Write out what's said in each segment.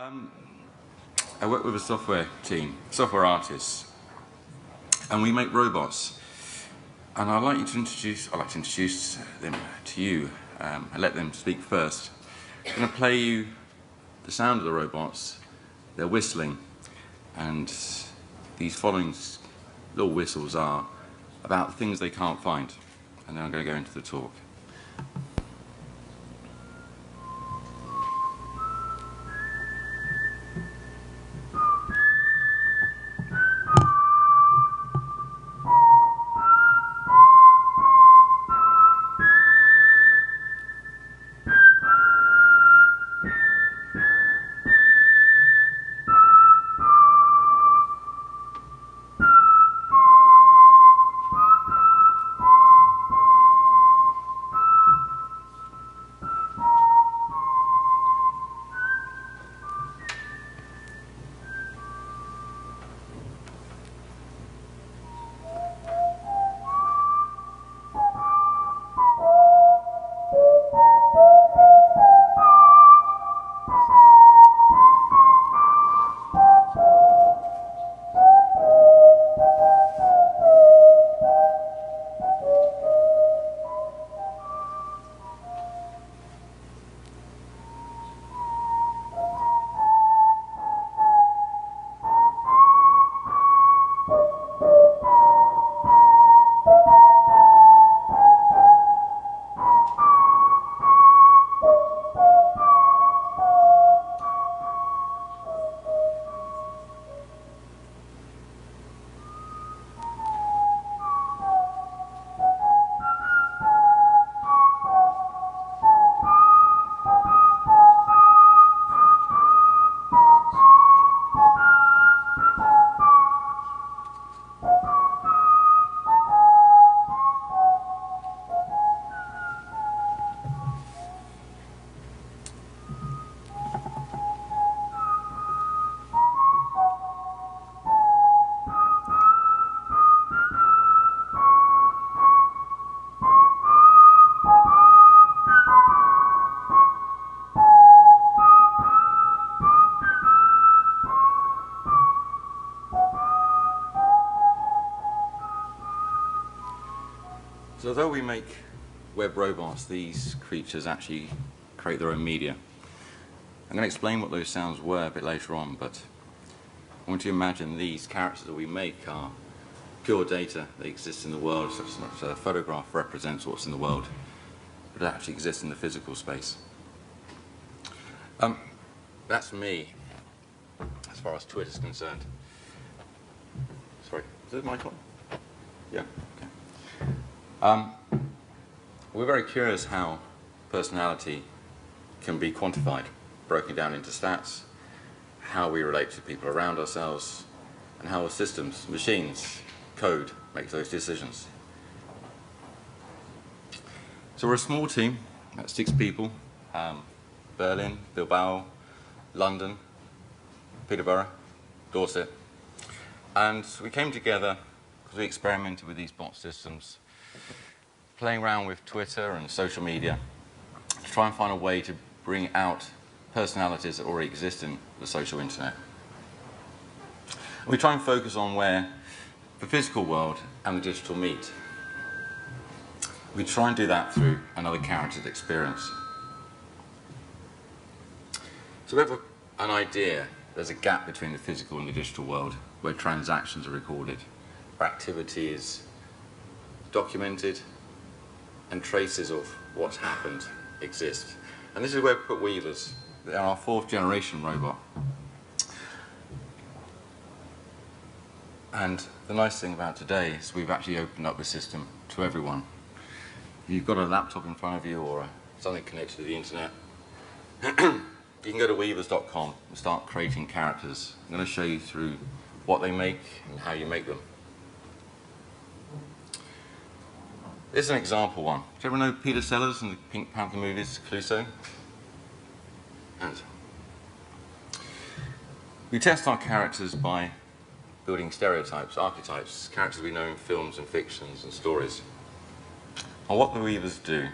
Um, I work with a software team, software artists, and we make robots. And I'd like to introduce them to you and let them speak first. I'm going to play you the sound of the robots. They're whistling, and these following little whistles are about things they can't find. And then I'm going to go into the talk. So although we make web robots, these creatures actually create their own media. I'm going to explain what those sounds were a bit later on, but I want you to imagine these characters that we make are pure data. They exist in the world, such as a photograph represents what's in the world, but it actually exists in the physical space. That's me, as far as Twitter's concerned. Sorry, is it my mic on? Yeah, okay. We're very curious how personality can be quantified, broken down into stats, how we relate to people around ourselves, and how systems, machines, code makes those decisions. So we're a small team, about 6 people, Berlin, Bilbao, London, Peterborough, Dorset, and we came together because we experimented with these bot systems, playing around with Twitter and social media to try and find a way to bring out personalities that already exist in the social internet. We try and focus on where the physical world and the digital meet. We try and do that through another character's experience. So we have an idea, there's a gap between the physical and the digital world where transactions are recorded, where activity is documented, and traces of what's happened exist. And this is where we put Weavers. They're our 4th generation robot. And the nice thing about today is we've actually opened up the system to everyone. If you've got a laptop in front of you or something connected to the internet, you can go to weavers.com and start creating characters. I'm going to show you through what they make and how you make them. This is an example one. Do you ever know Peter Sellers and the Pink Panther movies, Clouseau? And we test our characters by building stereotypes, archetypes, characters we know in films and fictions and stories. And what the Weavers do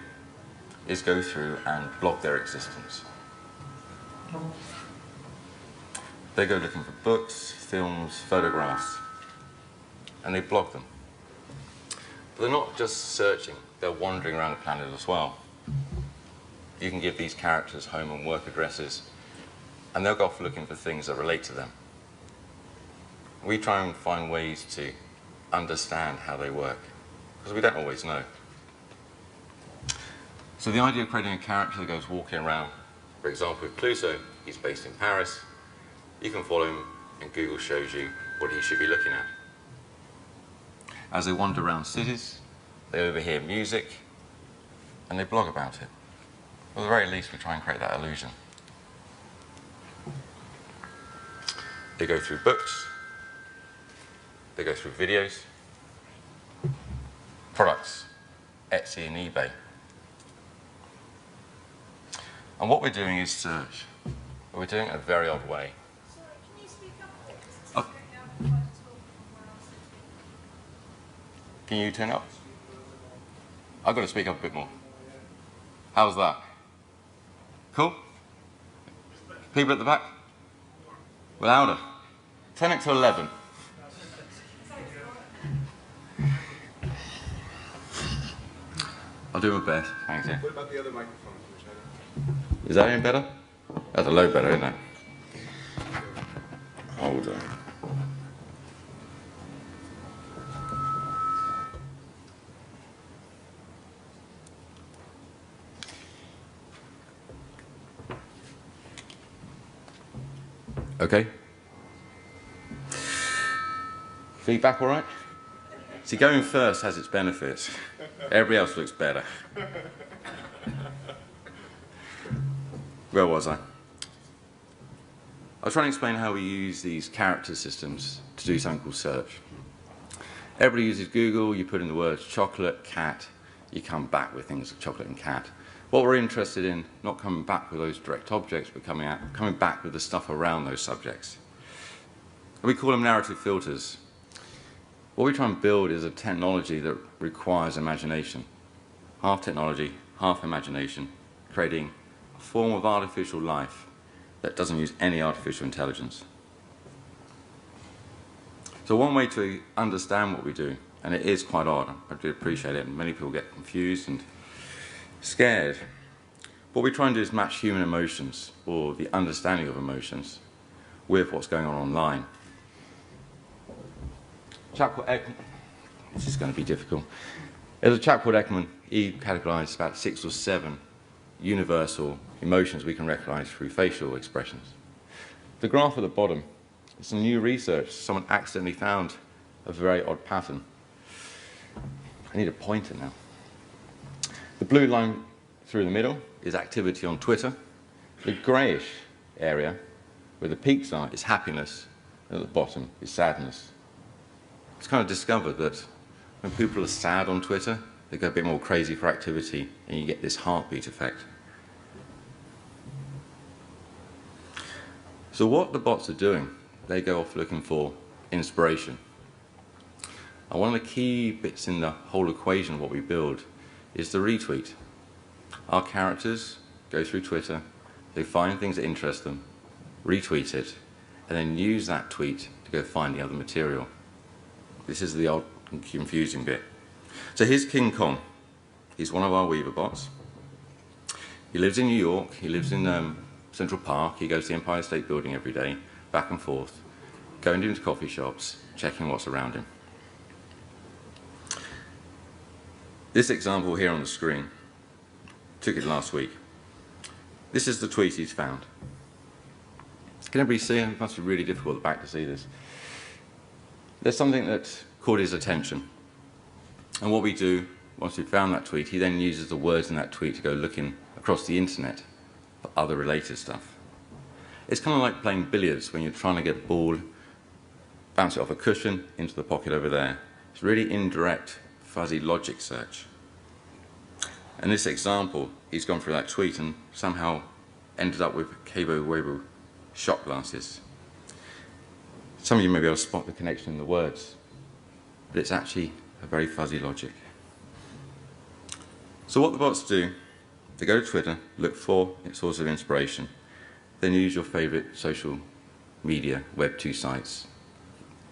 is go through and block their existence. They go looking for books, films, photographs, and they blog them. But they're not just searching, they're wandering around the planet as well. You can give these characters home and work addresses, and they'll go off looking for things that relate to them. We try and find ways to understand how they work, because we don't always know. So the idea of creating a character that goes walking around, for example with Clouseau, he's based in Paris, you can follow him and Google shows you what he should be looking at. As they wander around cities, they overhear music, and they blog about it. At the very least, we try and create that illusion. They go through books, they go through videos, products, Etsy and eBay. And what we're doing is search. But we're doing it in a very odd way. Sorry, can you speak up a bit? 'Cause Oh. it's going down quite a talk from where I'm sitting. Can you turn up? I've got to speak up a bit more. How's that? Cool? People at the back? Louder. Turn it to 11. I'll do my best. Thanks, yeah. What about the other microphones? Is that any better? That's a low better, isn't it? Hold on. Okay. Feedback all right? See, going first has its benefits. Everybody else looks better. Where was I? I was trying to explain how we use these character systems to do something called search. Everybody uses Google, you put in the words chocolate, cat, you come back with things like chocolate and cat. What we're interested in, not coming back with those direct objects, but coming back with the stuff around those subjects. We call them narrative filters. What we try and build is a technology that requires imagination. Half technology, half imagination, creating a form of artificial life that doesn't use any artificial intelligence. So one way to understand what we do, and it is quite odd, I do appreciate it, and many people get confused and scared. What we try and do is match human emotions, or the understanding of emotions, with what's going on online. A chap called Ekman, this is going to be difficult. There's a chap called Ekman, he categorised about 6 or 7 universal emotions we can recognise through facial expressions. The graph at the bottom is some new research. Someone accidentally found a very odd pattern. I need a pointer now. The blue line through the middle is activity on Twitter. The greyish area, where the peaks are, is happiness, and at the bottom is sadness. It's kind of discovered that when people are sad on Twitter, they go a bit more crazy for activity, and you get this heartbeat effect. So what the bots are doing, they go off looking for inspiration. And one of the key bits in the whole equation of what we build is the retweet. Our characters go through Twitter, they find things that interest them, retweet it, and then use that tweet to go find the other material. This is the odd and confusing bit. So here's King Kong. He's one of our Weaver bots. He lives in New York, he lives in Central Park, he goes to the Empire State Building every day, back and forth, going into coffee shops, checking what's around him. This example here on the screen, took it last week. This is the tweet he's found. Can everybody see? It must be really difficult at the back to see this. There's something that caught his attention. And what we do, once we've found that tweet, he then uses the words in that tweet to go looking across the internet for other related stuff. It's kind of like playing billiards when you're trying to get a ball, bounce it off a cushion into the pocket over there. It's really indirect, fuzzy logic search. In this example, he's gone through that tweet and somehow ended up with Cabo Wabo shot glasses. Some of you may be able to spot the connection in the words, but it's actually a very fuzzy logic. So what the bots do, they go to Twitter, look for its source of inspiration, then use your favourite social media Web 2 sites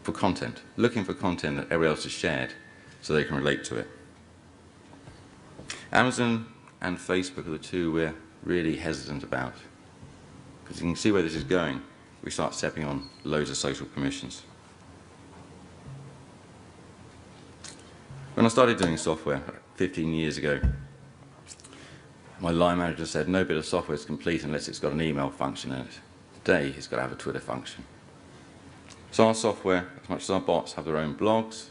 for content, looking for content that everybody else has shared so they can relate to it. Amazon and Facebook are the two we're really hesitant about, because you can see where this is going. We start stepping on loads of social permissions. When I started doing software 15 years ago, my line manager said no bit of software is complete unless it's got an email function in it. Today, it's got to have a Twitter function. So our software, as much as our bots have their own blogs,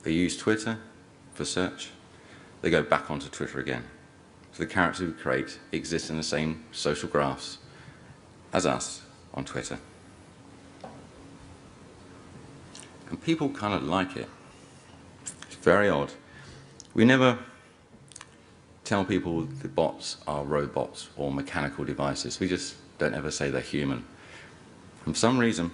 they use Twitter for search, they go back onto Twitter again. So the characters we create exist in the same social graphs as us on Twitter. And people kind of like it. It's very odd. We never tell people the bots are robots or mechanical devices. We just don't ever say they're human. And for some reason,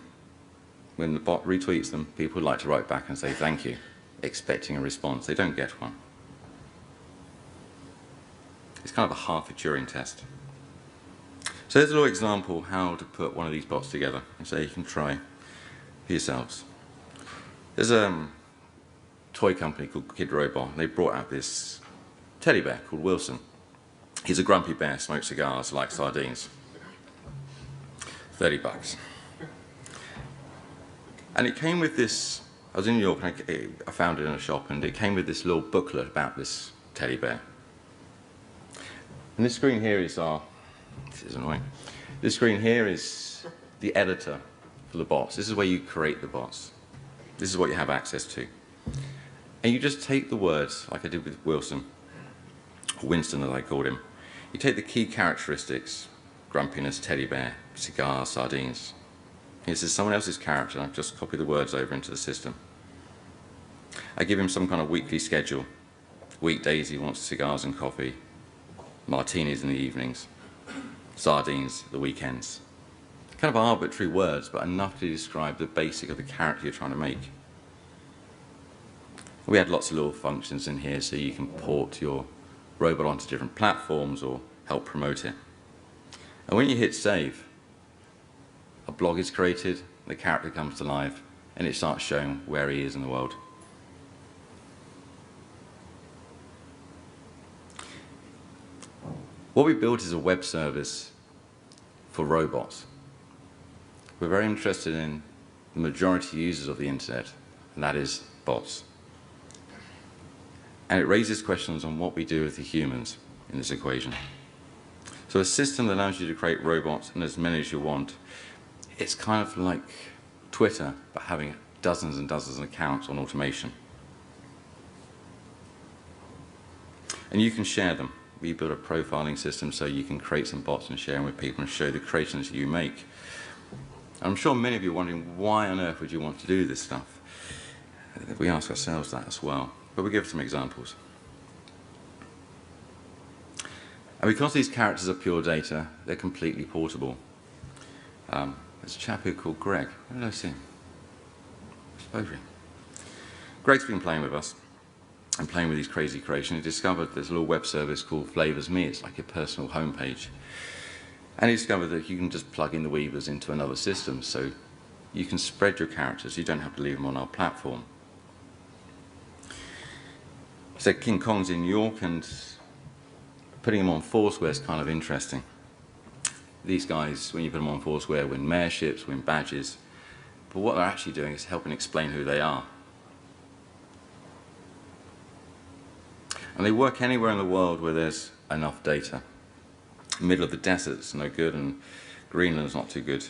when the bot retweets them, people like to write back and say thank you, expecting a response. They don't get one. It's kind of a half a Turing test. So there's a little example how to put one of these bots together, and so you can try for yourselves. There's a toy company called Kid Robot, and they brought out this teddy bear called Wilson. He's a grumpy bear, smokes cigars, likes sardines. $30. And it came with this, I was in New York and I found it in a shop, and it came with this little booklet about this teddy bear. And this screen here is this is annoying. This screen here is the editor for the bots. This is where you create the bots. This is what you have access to. And you just take the words, like I did with Wilson, or Winston as I called him. You take the key characteristics, grumpiness, teddy bear, cigar, sardines. This is someone else's character, and I've just copied the words over into the system. I give him some kind of weekly schedule. Weekdays he wants cigars and coffee, martinis in the evenings, sardines the weekends. Kind of arbitrary words, but enough to describe the basic of the character you're trying to make. We had lots of little functions in here so you can port your robot onto different platforms or help promote it. And when you hit save, a blog is created, the character comes to life, and it starts showing where he is in the world. What we built is a web service for robots. We're very interested in the majority users of the internet, and that is bots. And it raises questions on what we do with the humans in this equation. So a system that allows you to create robots, and as many as you want, it's kind of like Twitter, but having dozens and dozens of accounts on automation. And you can share them. We build a profiling system so you can create some bots and share them with people and show the creations you make. I'm sure many of you are wondering, why on earth would you want to do this stuff? We ask ourselves that as well, but we give some examples. And because these characters are pure data, they're completely portable. There's a chap here called Greg. Where did I see him? Over here. Greg's been playing with us and playing with these crazy creations. He discovered there's a little web service called Flavors Me. It's like a personal homepage. And he discovered that you can just plug in the weavers into another system, so you can spread your characters. You don't have to leave them on our platform. So King Kong's in New York, and putting him on Foursquare is kind of interesting. These guys, when you put them on Foursquare, win mayorships, win badges, but what they're actually doing is helping explain who they are. And they work anywhere in the world where there's enough data. Middle of the desert's no good, and Greenland's not too good.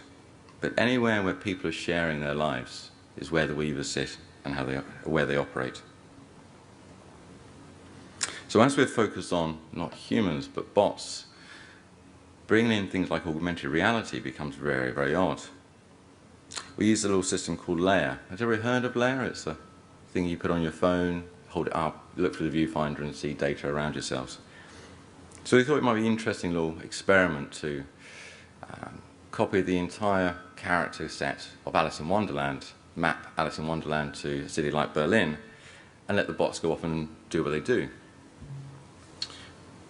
But anywhere where people are sharing their lives is where the weavers sit and where they operate. So as we're focused on not humans but bots, bringing in things like augmented reality becomes very, very odd. We use a little system called Layer. Have you ever heard of Layer? It's a thing you put on your phone, hold it up, look through the viewfinder and see data around yourselves. So we thought it might be an interesting little experiment to copy the entire character set of Alice in Wonderland, map Alice in Wonderland to a city like Berlin, and let the bots go off and do what they do.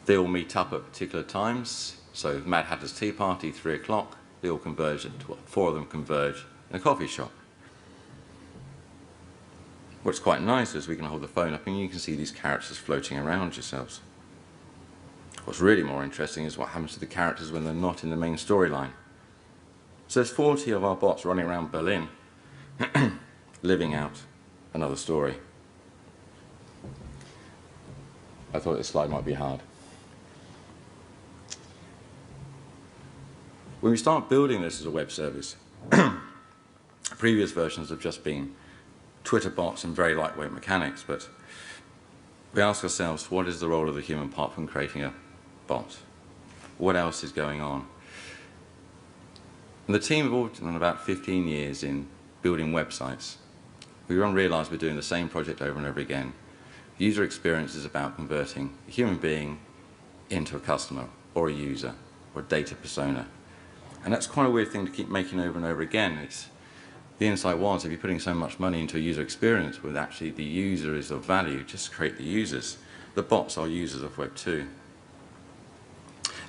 They all meet up at particular times. So Mad Hatter's Tea Party, 3 o'clock, they all converge, well, 4 of them converge in a coffee shop. What's quite nice is we can hold the phone up and you can see these characters floating around yourselves. What's really more interesting is what happens to the characters when they're not in the main storyline. So there's 40 of our bots running around Berlin, living out another story. I thought this slide might be hard. When we start building this as a web service, previous versions have just been Twitter bots and very lightweight mechanics, but we ask ourselves, what is the role of the human apart from creating a bot? What else is going on? And the team have all done about 15 years in building websites. We realize we're doing the same project over and over again. User experience is about converting a human being into a customer or a user or a data persona. And that's quite a weird thing to keep making over and over again. The insight was, if you're putting so much money into a user experience where actually the user is of value, just create the users. The bots are users of Web 2.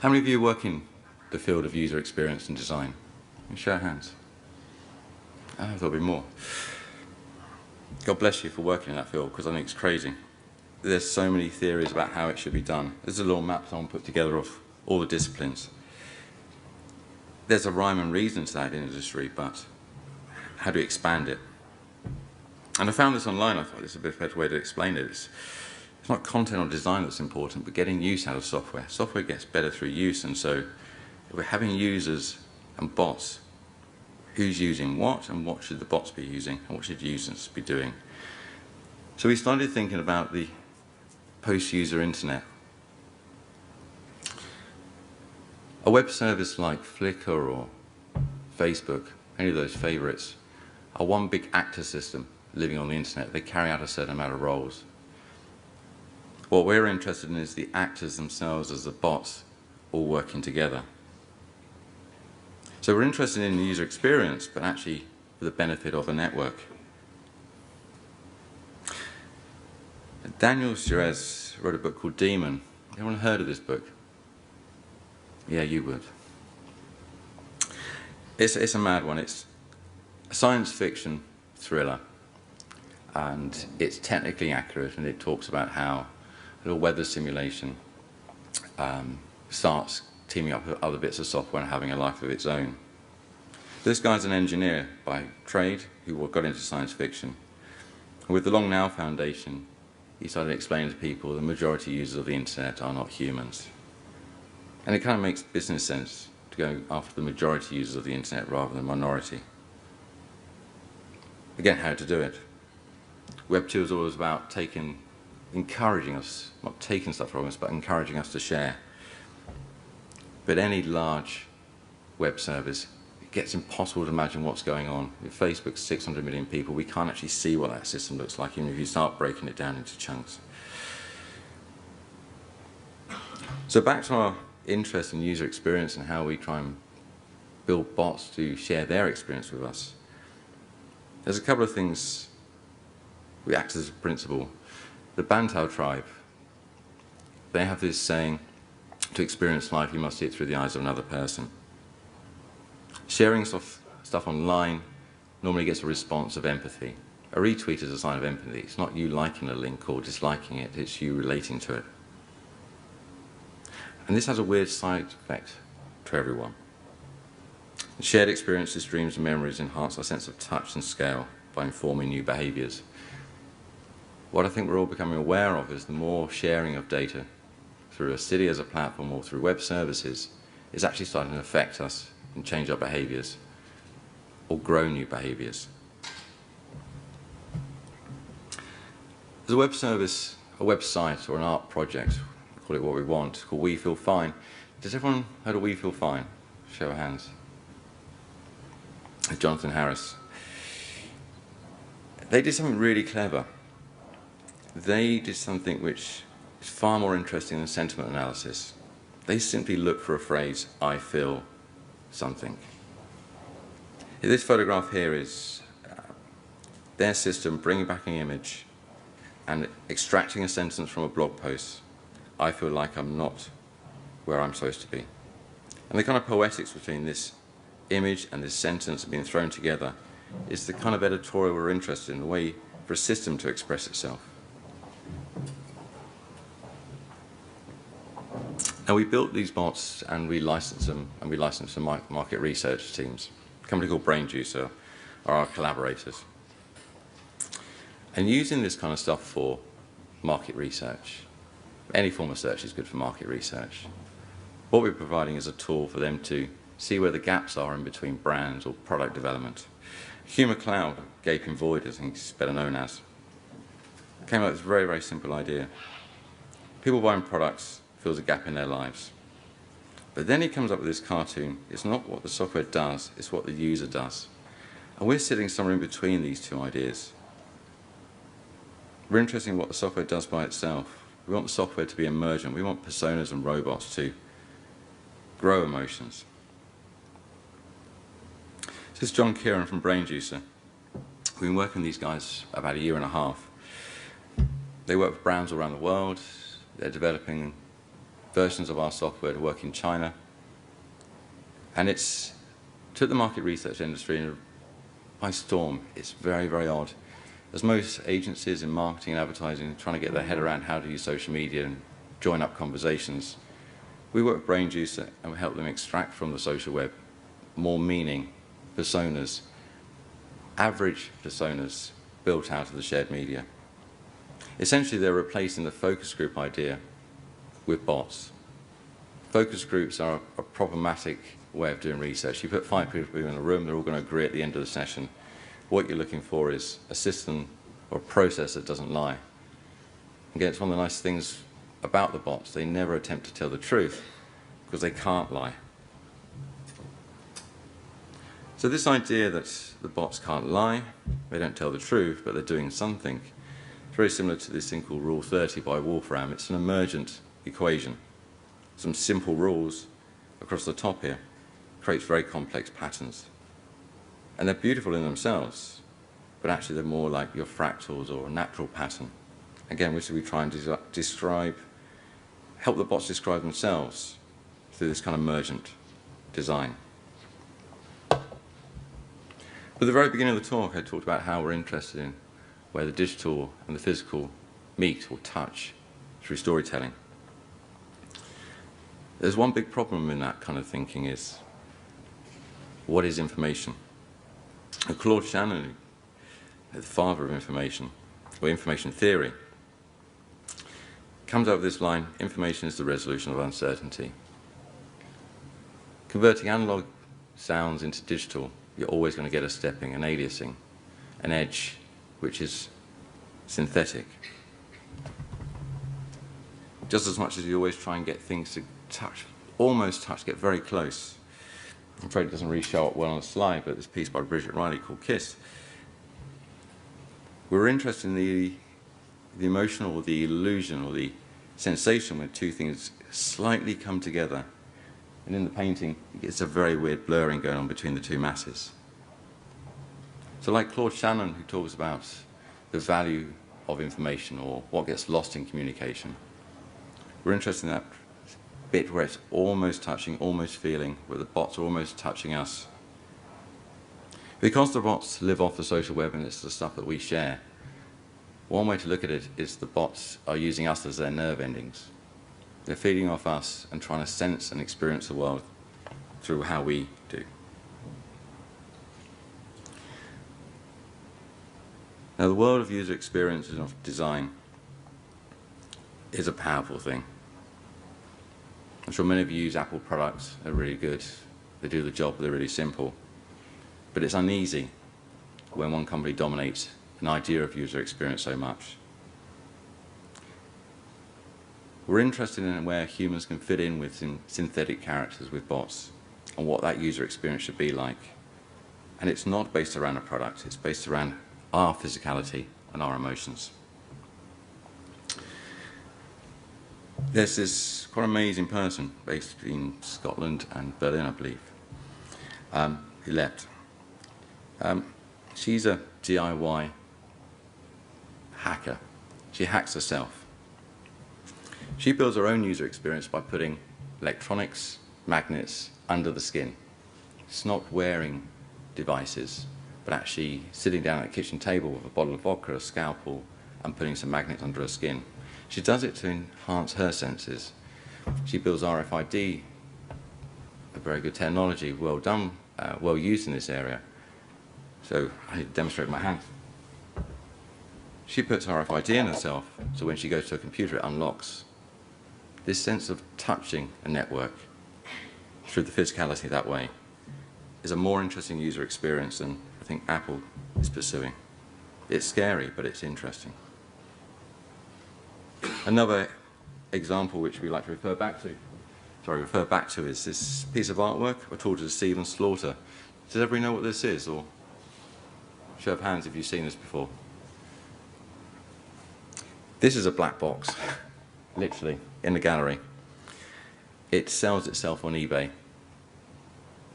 How many of you work in the field of user experience and design? Show of hands. I thought there'd be more. God bless you for working in that field, because I think it's crazy. There's so many theories about how it should be done. There's a little map someone put together of all the disciplines. There's a rhyme and reason to that industry, but how do you expand it? And I found this online. I thought this is a bit better way to explain it. It's not content or design that's important, but getting use out of software. Software gets better through use, and so if we're having users and bots, who's using what, and what should the bots be using, and what should users be doing? So we started thinking about the post-user internet. A web service like Flickr or Facebook, any of those favorites, are one big actor system living on the internet. They carry out a certain amount of roles. What we're interested in is the actors themselves as the bots all working together. So we're interested in the user experience, but actually for the benefit of a network. Daniel Suarez wrote a book called Demon. Anyone heard of this book? Yeah, you would. It's a mad one. It's a science fiction thriller, and it's technically accurate, and it talks about how a little weather simulation starts teaming up with other bits of software and having a life of its own. This guy's an engineer by trade who got into science fiction. With the Long Now Foundation, he started explaining to people the majority users of the internet are not humans. And it kind of makes business sense to go after the majority users of the internet rather than minority. Again, how to do it. Web 2 is always about encouraging us, not taking stuff from us, but encouraging us to share. But any large web service, it gets impossible to imagine what's going on. With Facebook's 600 million people, we can't actually see what that system looks like, even if you start breaking it down into chunks. So back to our interest in user experience and how we try and build bots to share their experience with us. There's a couple of things we act as a principle. The Bantu tribe, they have this saying, to experience life, you must see it through the eyes of another person. Sharing stuff online normally gets a response of empathy. A retweet is a sign of empathy. It's not you liking a link or disliking it, it's you relating to it. And this has a weird side effect to everyone. Shared experiences, dreams and memories enhance our sense of touch and scale by informing new behaviours. What I think we're all becoming aware of is the more sharing of data through a city as a platform or through web services is actually starting to affect us and change our behaviours or grow new behaviours. There's a web service, a website or an art project, call it what we want, called We Feel Fine. Does everyone heard of We Feel Fine? Show of hands. Jonathan Harris. They did something really clever. They did something which is far more interesting than sentiment analysis. They simply looked for a phrase, I feel something. This photograph here is their system bringing back an image and extracting a sentence from a blog post. I feel like I'm not where I'm supposed to be. And the kind of poetics between this image and this sentence have been thrown together is the kind of editorial we're interested in, the way for a system to express itself. Now, we built these bots and we licensed them, and we licensed them to market research teams. A company called Brainjuicer are our collaborators. And using this kind of stuff for market research, any form of search is good for market research. What we're providing is a tool for them to see where the gaps are in between brands or product development. Humor Cloud, gaping void, I think it's better known as, came up with this very, very simple idea. People buying products fills a gap in their lives. But then he comes up with this cartoon. It's not what the software does, it's what the user does. And we're sitting somewhere in between these two ideas. We're interested in what the software does by itself. We want the software to be emergent. We want personas and robots to grow emotions. This is John Kieran from Brainjuicer. We've been working with these guys about 1.5 years. They work with brands all around the world. They're developing versions of our software to work in China. And it's took the market research industry by storm. It's very, very odd. As most agencies in marketing and advertising are trying to get their head around how to use social media and join up conversations, we work with Brainjuicer and we help them extract from the social web more meaning, personas, average personas built out of the shared media. Essentially, they're replacing the focus group idea with bots. Focus groups are a problematic way of doing research. You put 5 people in a room, they're all going to agree at the end of the session. What you're looking for is a system or a process that doesn't lie. Again, it's one of the nice things about the bots. They never attempt to tell the truth because they can't lie. So this idea that the bots can't lie, they don't tell the truth, but they're doing something, it's very similar to this thing called Rule 30 by Wolfram. It's an emergent equation. Some simple rules across the top here creates very complex patterns. And they're beautiful in themselves, but actually they're more like your fractals or a natural pattern. Again, which we try and help the bots describe themselves through this kind of emergent design. At the very beginning of the talk, I talked about how we're interested in where the digital and the physical meet or touch through storytelling. There's one big problem in that kind of thinking is, what is information? And Claude Shannon, the father of information, or information theory, comes up with this line: information is the resolution of uncertainty. Converting analog sounds into digital, you're always going to get a stepping, an aliasing, an edge, which is synthetic. Just as much as you always try and get things to touch, almost touch, get very close. I'm afraid it doesn't really show up well on the slide, but this piece by Bridget Riley called Kiss. We're interested in the emotional, or the illusion, or the sensation when two things slightly come together. And in the painting, it's a very weird blurring going on between the two masses. So like Claude Shannon, who talks about the value of information or what gets lost in communication, we're interested in that bit where it's almost touching, almost feeling, where the bots are almost touching us. Because the bots live off the social web and it's the stuff that we share, one way to look at it is the bots are using us as their nerve endings. They're feeding off us and trying to sense and experience the world through how we do. Now, the world of user experience and of design is a powerful thing. I'm sure many of you use Apple products. They're really good. They do the job. They're really simple. But it's uneasy when one company dominates an idea of user experience so much. We're interested in where humans can fit in with synthetic characters, with bots, and what that user experience should be like. And it's not based around a product. It's based around our physicality and our emotions. There's this quite amazing person based in Scotland and Berlin, I believe, who left. She's a DIY hacker. She hacks herself. She builds her own user experience by putting electronics, magnets under the skin. It's not wearing devices, but actually sitting down at a kitchen table with a bottle of vodka, a scalpel, and putting some magnets under her skin. She does it to enhance her senses. She builds RFID, a very good technology, well done, well used in this area. So I need to demonstrate with my hand. She puts RFID in herself, so when she goes to a computer, it unlocks. This sense of touching a network through the physicality that way is a more interesting user experience than I think Apple is pursuing. It's scary, but it's interesting. Another example which we like to refer back to is this piece of artwork, A Torture to Stephen Slaughter. Does everybody know what this is, or show of hands if you've seen this before? This is a black box, literally, in the gallery. It sells itself on eBay.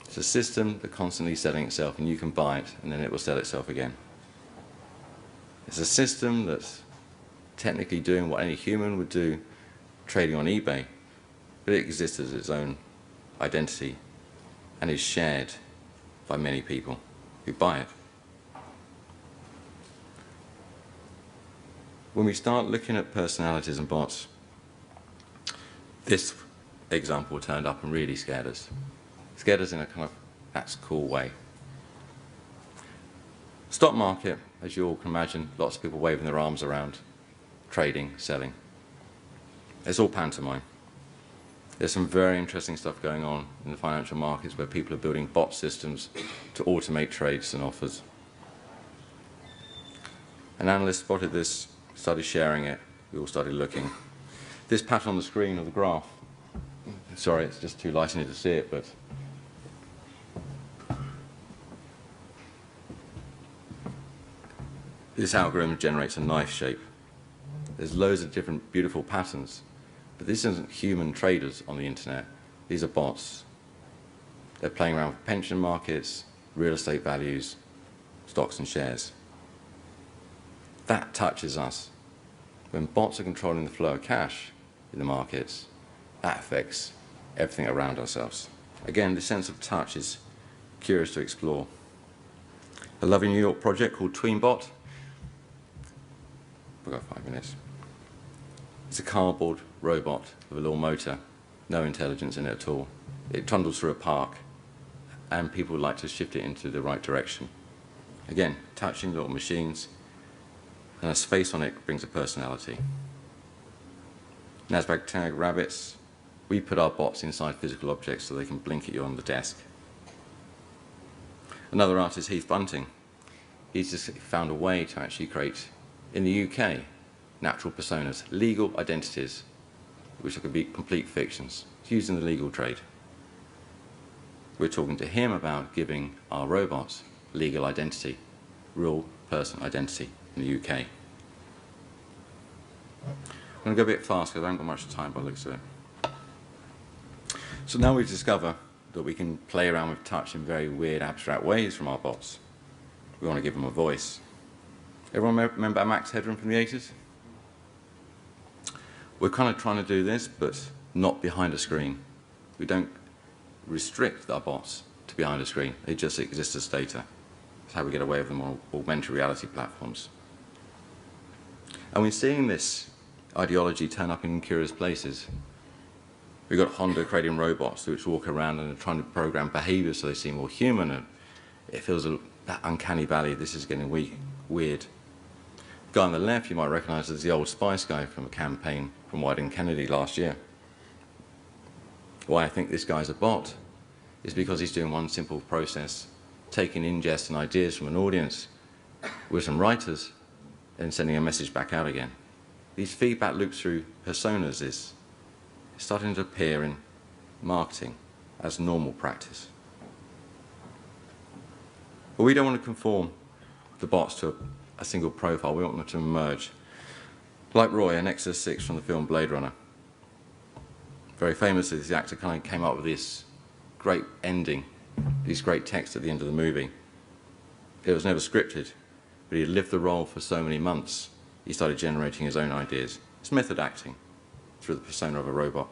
It's a system that's constantly selling itself, and you can buy it, and then it will sell itself again. It's a system that's technically doing what any human would do, trading on eBay, but it exists as its own identity and is shared by many people who buy it. When we start looking at personalities and bots, this example turned up and really scared us. Scared us in a kind of, that's cool way. Stock market, as you all can imagine, lots of people waving their arms around, trading, selling. It's all pantomime. There's some very interesting stuff going on in the financial markets where people are building bot systems to automate trades and offers. An analyst spotted this, started sharing it, we all started looking. This pattern on the screen of the graph, sorry, it's just too light, I need to see it, but this algorithm generates a knife shape. There's loads of different beautiful patterns, but this isn't human traders on the internet. These are bots. They're playing around with pension markets, real estate values, stocks and shares. That touches us. When bots are controlling the flow of cash in the markets, that affects everything around ourselves. Again, the sense of touch is curious to explore. A lovely New York project called Tweenbot. We've got 5 minutes. It's a cardboard robot with a little motor, no intelligence in it at all. It trundles through a park, and people like to shift it into the right direction. Again, touching little machines, and a space on it brings a personality. Nasdaq tag rabbits, we put our bots inside physical objects so they can blink at you on the desk. Another artist, Heath Bunting, he's just found a way to actually create, in the UK, natural personas, legal identities, which could be complete fictions, used in the legal trade. We're talking to him about giving our robots legal identity, real person identity in the UK. I'm going to go a bit fast because I haven't got much time by the looks of it. So now we discover that we can play around with touch in very weird, abstract ways from our bots. We want to give them a voice. Everyone remember Max Headroom from the 80s? We're kind of trying to do this, but not behind a screen. We don't restrict our bots to behind a screen. They just exist as data. That's how we get away with them on augmented reality platforms. And we're seeing this ideology turn up in curious places. We've got Honda creating robots which walk around and are trying to program behavior so they seem more human, and it feels that uncanny valley. This is getting weird. The guy on the left you might recognize as the Old Spice guy from a campaign from Wyden Kennedy last year. Why I think this guy's a bot is because he's doing one simple process, taking ingest and ideas from an audience with some writers and sending a message back out again. These feedback loops through personas is starting to appear in marketing as normal practice. But we don't want to conform the bots to a single profile. We want them to emerge. Like Roy in Exodus 6 from the film Blade Runner. Very famously, the actor kind of came up with this great ending, these great texts at the end of the movie. It was never scripted, but he had lived the role for so many months, he started generating his own ideas. It's method acting through the persona of a robot.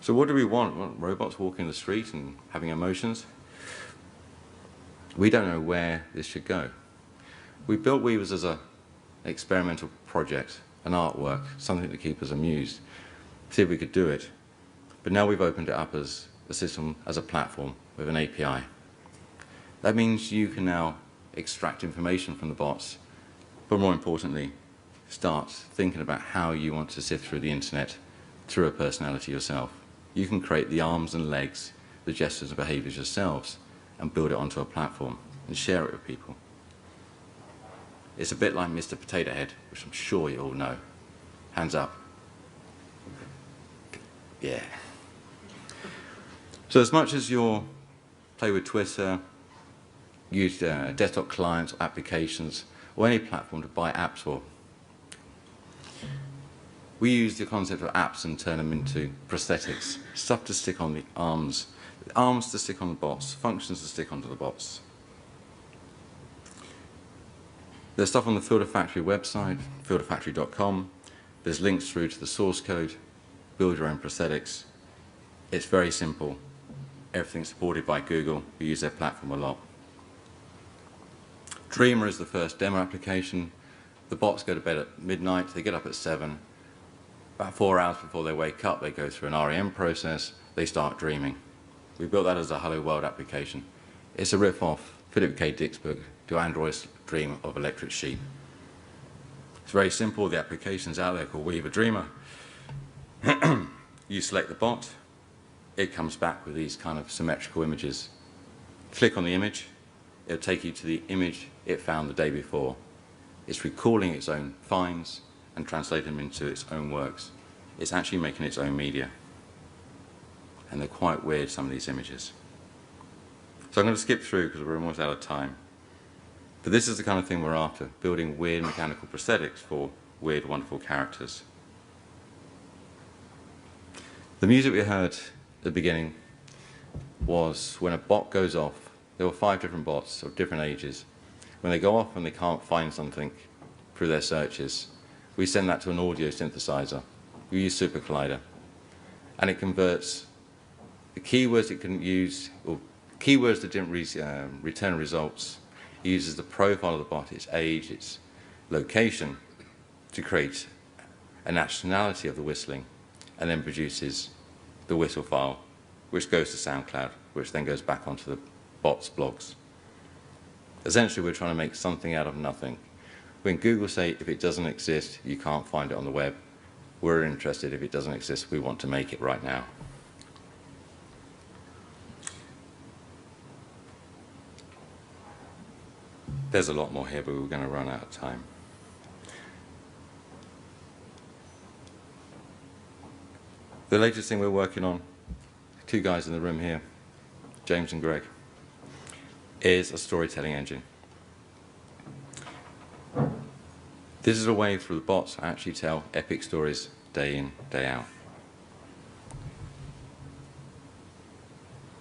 So what do we want? We want robots walking the street and having emotions? We don't know where this should go. We built Weavers as an experimental project, an artwork, something to keep us amused, see if we could do it. But now we've opened it up as a system, as a platform with an API. That means you can now extract information from the bots, but more importantly, start thinking about how you want to sift through the internet through a personality yourself. You can create the arms and legs, the gestures and behaviors yourselves, and build it onto a platform and share it with people. It's a bit like Mr. Potato Head, which I'm sure you all know. Hands up. Yeah. So as much as you play with Twitter, use desktop clients or applications, or any platform to buy apps for, we use the concept of apps and turn them into prosthetics, stuff to stick on the arms to stick on the bots, functions to stick onto the bots. There's stuff on the Filter Factory website, filterfactory.com. There's links through to the source code, build your own prosthetics. It's very simple. Everything's supported by Google. We use their platform a lot. Dreamer is the first demo application. The bots go to bed at midnight, they get up at 7. About 4 hours before they wake up, they go through an REM process, they start dreaming. We built that as a Hello World application. It's a riff-off Philip K. Dick's book, Do Androids Dream of Electric Sheep? It's very simple, the application's out there called Weaver Dreamer. You select the bot, it comes back with these kind of symmetrical images. Click on the image, it'll take you to the image it found the day before. It's recalling its own finds and translating them into its own works. It's actually making its own media. And they're quite weird, some of these images. So I'm going to skip through because we're almost out of time. But this is the kind of thing we're after, building weird mechanical prosthetics for weird, wonderful characters. The music we heard at the beginning was when a bot goes off. There were 5 different bots of different ages. When they go off and they can't find something through their searches, we send that to an audio synthesizer. We use Super Collider. And it converts the keywords it couldn't use, or keywords that didn't return results. It uses the profile of the bot, its age, its location, to create a nationality of the whistling, and then produces the whistle file, which goes to SoundCloud, which then goes back onto the bot's blogs. Essentially, we're trying to make something out of nothing. When Google say if it doesn't exist, you can't find it on the web, we're interested. If it doesn't exist, we want to make it right now. There's a lot more here, but we're going to run out of time. The latest thing we're working on, 2 guys in the room here, James and Greg, is a storytelling engine. This is a way for the bots to actually tell epic stories day in, day out.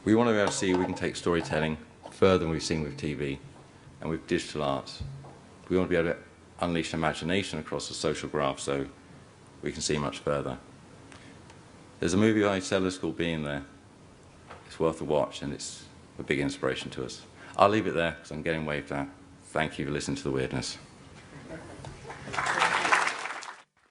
We want to be able to see if we can take storytelling further than we've seen with TV and with digital arts. We want to be able to unleash imagination across the social graph so we can see much further. There's a movie by Sellers called Being There. It's worth a watch and it's a big inspiration to us. I'll leave it there because I'm getting waved at. Thank you for listening to the weirdness.